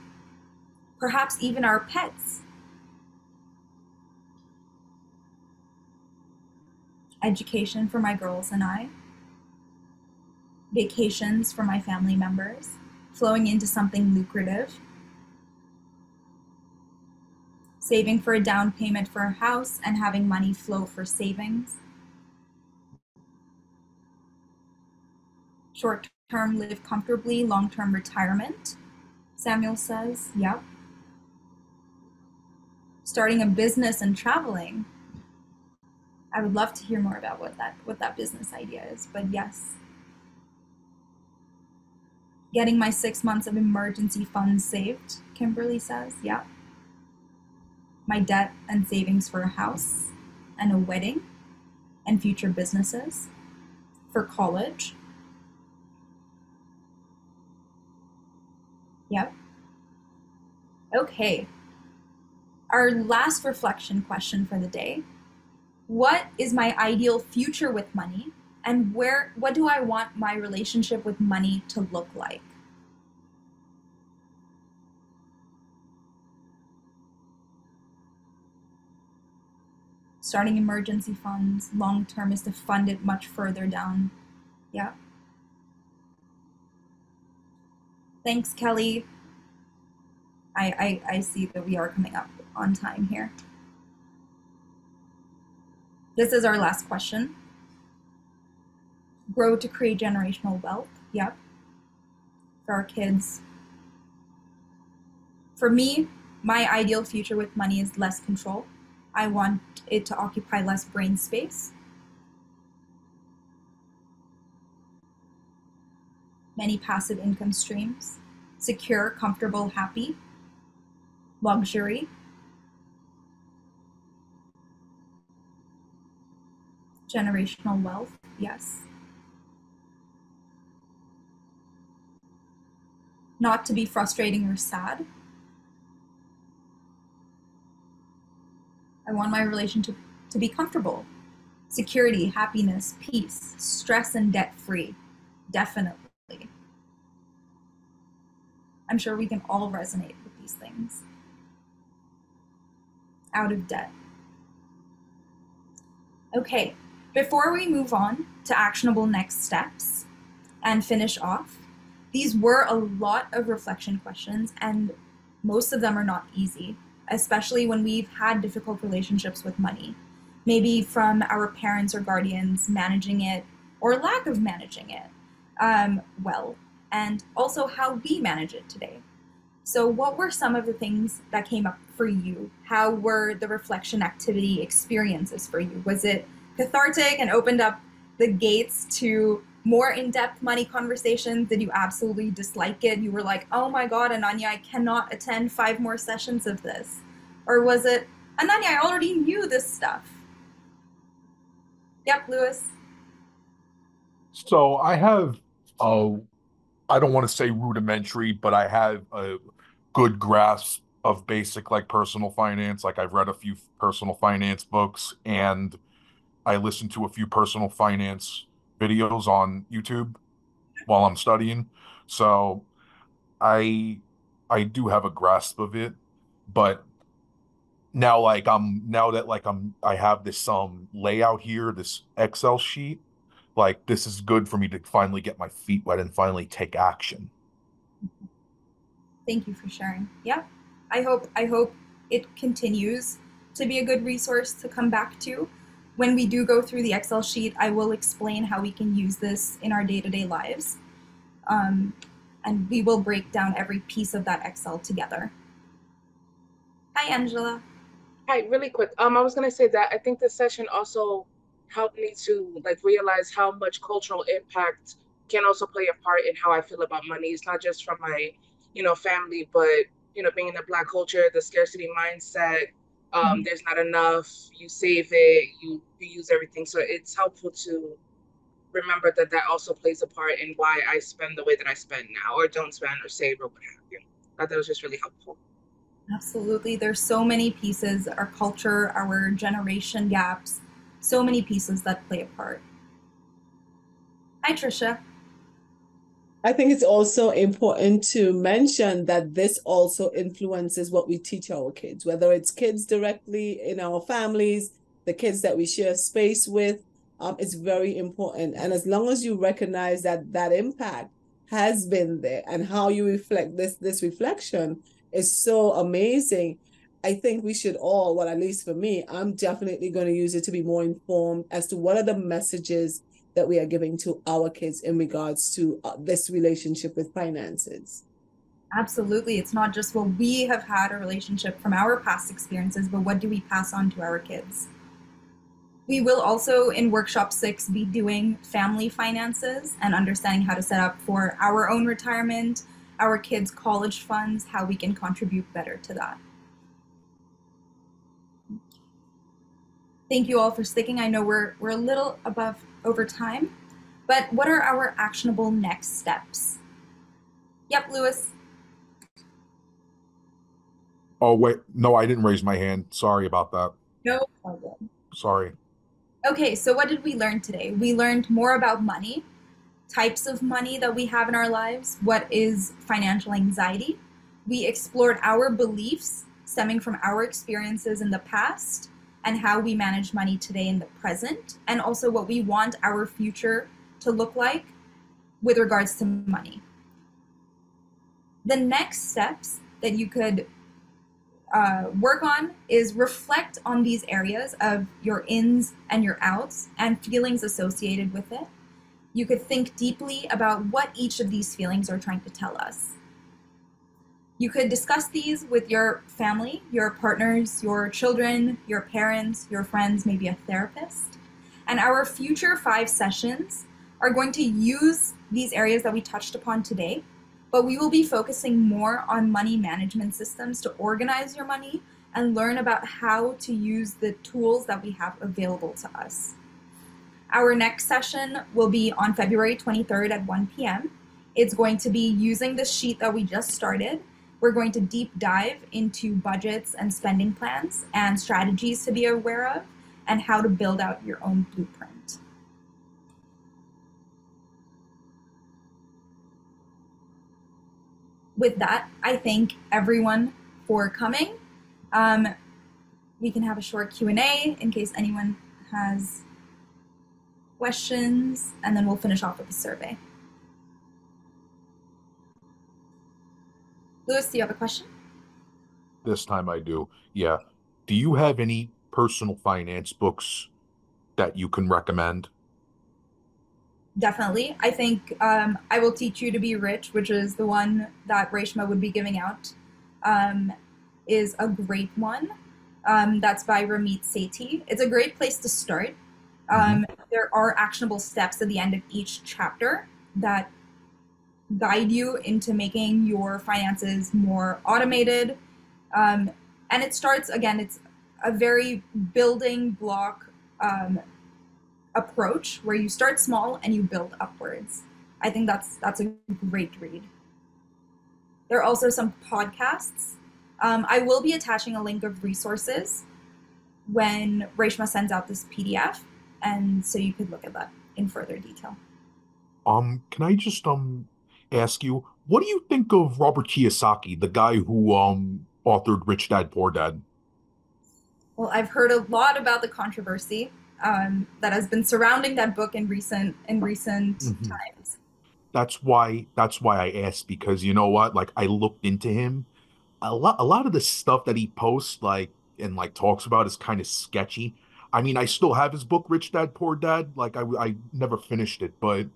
perhaps even our pets. Education for my girls and I. Vacations for my family members, flowing into something lucrative. Saving for a down payment for a house and having money flow for savings. Short-term, live comfortably, long-term retirement, Samuel says, yep. Starting a business and traveling. I would love to hear more about what that business idea is, but yes. Getting my 6 months of emergency funds saved, Kimberly says, yeah. My debt and savings for a house and a wedding and future businesses, for college. Yep. Okay. Our last reflection question for the day. What is my ideal future with money, and what do I want my relationship with money to look like? Starting emergency funds, long term is to fund it much further down. Yeah. Thanks, Kelly. I see that we are coming up on time here. This is our last question. Grow to create generational wealth. Yep. For our kids. For me, my ideal future with money is less control. I want it to occupy less brain space. Many passive income streams. Secure, comfortable, happy. Luxury. Generational wealth, yes. Not to be frustrating or sad. I want my relationship to be comfortable. Security, happiness, peace, stress and debt-free, definitely. I'm sure we can all resonate with these things. Out of debt. Okay, before we move on to actionable next steps and finish off, these were a lot of reflection questions, and most of them are not easy, especially when we've had difficult relationships with money, maybe from our parents or guardians managing it or lack of managing it well, and also how we manage it today. So what were some of the things that came up for you? How were the reflection activity experiences for you? Was it cathartic and opened up the gates to more in-depth money conversations? Did you absolutely dislike it? You were like, oh my God, Ananya, I cannot attend 5 more sessions of this. Or was it, Ananya, I already knew this stuff? Yep, Lewis. So I have I don't want to say rudimentary, but I have a good grasp of basic like personal finance. Like I've read a few personal finance books and I listen to a few personal finance videos on YouTube while I'm studying. So I do have a grasp of it, but now I have this layout here, this Excel sheet. Like this is good for me to finally get my feet wet and finally take action. Thank you for sharing. Yeah, I hope it continues to be a good resource to come back to. When we do go through the Excel sheet, I will explain how we can use this in our day-to-day lives. And we will break down every piece of that Excel together. Hi, Angela. Hi, really quick. I was gonna say that I think this session also helped me to like realize how much cultural impact can also play a part in how I feel about money. It's not just from my, family, but being in the Black culture, the scarcity mindset. There's not enough. You save it. You use everything. So it's helpful to remember that that also plays a part in why I spend the way that I spend now, or don't spend, or save, or what have you. I thought that was just really helpful. Absolutely. There's so many pieces, our culture, our generation gaps, so many pieces that play a part. Hi, Trisha. I think it's also important to mention that this also influences what we teach our kids, whether it's kids directly in our families, the kids that we share space with. It's very important. And as long as you recognize that that impact has been there and how you reflect this reflection is so amazing. I think we should all, well, at least for me, I'm definitely going to use it to be more informed as to what are the messages that we are giving to our kids in regards to this relationship with finances. Absolutely. It's not just what we have had a relationship from our past experiences, but what do we pass on to our kids? We will also, in workshop 6, be doing family finances and understanding how to set up for our own retirement, our kids' college funds, how we can contribute better to that. Thank you all for sticking. I know we're a little over time, but what are our actionable next steps? Yep, Lewis. Oh, wait. No, I didn't raise my hand. Sorry about that. No problem. Sorry. Okay, so what did we learn today? We learned more about money, types of money that we have in our lives, what is financial anxiety. We explored our beliefs stemming from our experiences in the past and how we manage money today in the present, and also what we want our future to look like with regards to money. The next steps that you could work on is reflect on these areas of your ins and your outs and feelings associated with it. You could think deeply about what each of these feelings are trying to tell us. You could discuss these with your family, your partners, your children, your parents, your friends, maybe a therapist. And our future 5 sessions are going to use these areas that we touched upon today, but we will be focusing more on money management systems to organize your money and learn about how to use the tools that we have available to us. Our next session will be on February 23rd at 1 p.m. It's going to be using the sheet that we just started. We're going to deep dive into budgets and spending plans and strategies to be aware of and how to build out your own blueprint. With that, I thank everyone for coming. We can have a short Q&A in case anyone has questions, and then we'll finish off with a survey. Lewis, do you have a question? This time I do. Yeah. Do you have any personal finance books that you can recommend? Definitely. I think I Will Teach You to Be Rich, which is the one that Reshma would be giving out, is a great one. That's by Ramit Sethi. It's a great place to start. There are actionable steps at the end of each chapter that guide you into making your finances more automated. And it starts, again, it's a very building block approach where you start small and you build upwards. I think that's a great read. There are also some podcasts. I will be attaching a link of resources when Reshma sends out this PDF, and so you could look at that in further detail. Can I just ask you, what do you think of Robert Kiyosaki, the guy who authored Rich Dad Poor Dad? Well, I've heard a lot about the controversy that has been surrounding that book in recent times. That's why I asked, because you know what? Like, I looked into him. A lot of the stuff that he posts, like, and like talks about is kind of sketchy. I mean, I still have his book, Rich Dad Poor Dad. Like, I never finished it, but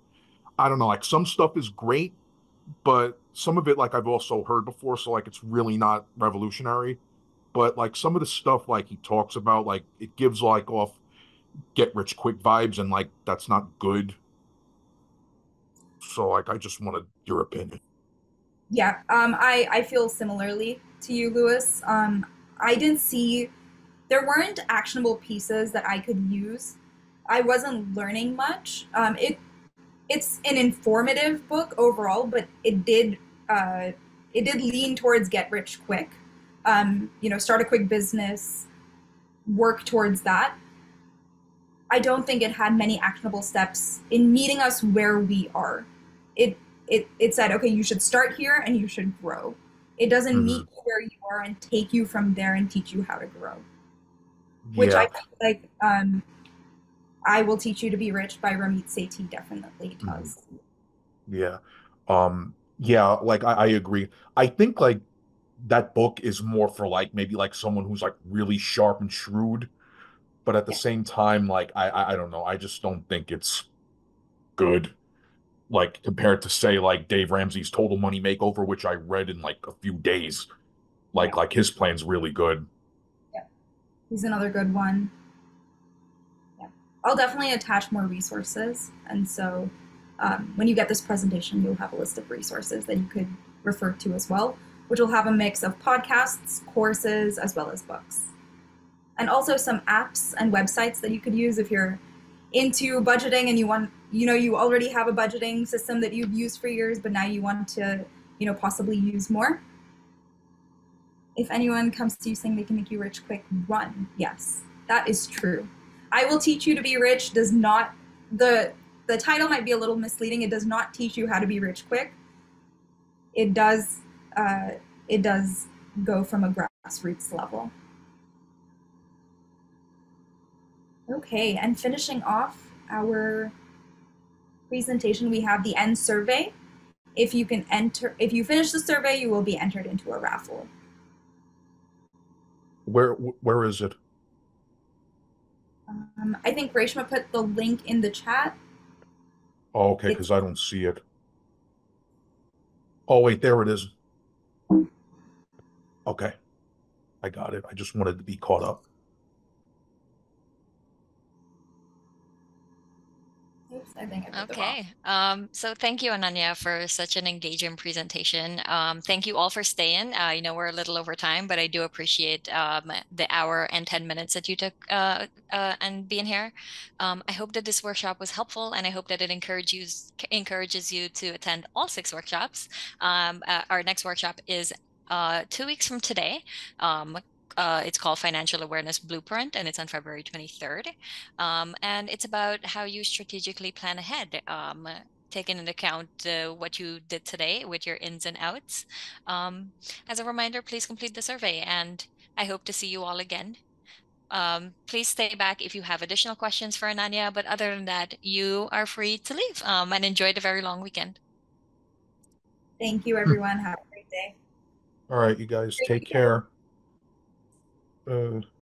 I don't know. Like, some stuff is great, but some of it, like, I've also heard before, so like it's really not revolutionary. but like some of the stuff like he talks about, like it gives like off get rich quick vibes, and like that's not good. So like I just wanted your opinion. Yeah, I feel similarly to you, Lewis. I didn't see there weren't actionable pieces that I could use. I wasn't learning much. It's an informative book overall, but it did lean towards get rich quick. Start a quick business, work towards that. I don't think it had many actionable steps in meeting us where we are. It said, okay, you should start here and you should grow. It doesn't Mhm. meet you where you are and take you from there and teach you how to grow. Which I Yeah. feel like I Will Teach You to Be Rich by Ramit Sethi definitely Mhm. does. Yeah. Yeah, like I agree. I think like that book is more for like maybe like someone who's like really sharp and shrewd, but at the Yeah. same time, like I don't know. I just don't think it's good. Like compared to say like Dave Ramsey's Total Money Makeover, which I read in like a few days. Yeah. Like his plan's really good. Yeah. He's another good one. Yeah. I'll definitely attach more resources. And so when you get this presentation, you'll have a list of resources that you could refer to as well, which will have a mix of podcasts, courses, as well as books. And also some apps and websites that you could use if you're into budgeting and you already have a budgeting system that you've used for years, but now you want to, possibly use more. If anyone comes to you saying they can make you rich quick, run. Yes, that is true. I Will Teach You to Be Rich does not, the title might be a little misleading. It does not teach you how to be rich quick. It does, it does go from a grassroots level. Okay, and finishing off our presentation, we have the end survey. If you finish the survey, you will be entered into a raffle. Where is it? I think Reshma put the link in the chat. Oh, okay, because I don't see it. Oh, wait, there it is. Okay, I got it. I just wanted to be caught up. Oops, I think I put the wrong. Okay. So thank you, Ananya, for such an engaging presentation. Thank you all for staying. I know we're a little over time, but I do appreciate the hour and 10 minutes that you took and being here. I hope that this workshop was helpful, and I hope that it encourages you to attend all 6 workshops. Our next workshop is 2 weeks from today. It's called Financial Awareness Blueprint, and it's on February 23rd. And it's about how you strategically plan ahead, taking into account what you did today with your ins and outs. As a reminder, please complete the survey, and I hope to see you all again. Please stay back if you have additional questions for Ananya, but other than that, you are free to leave and enjoy the very long weekend. Thank you, everyone. Have a great day. All right, you guys take care.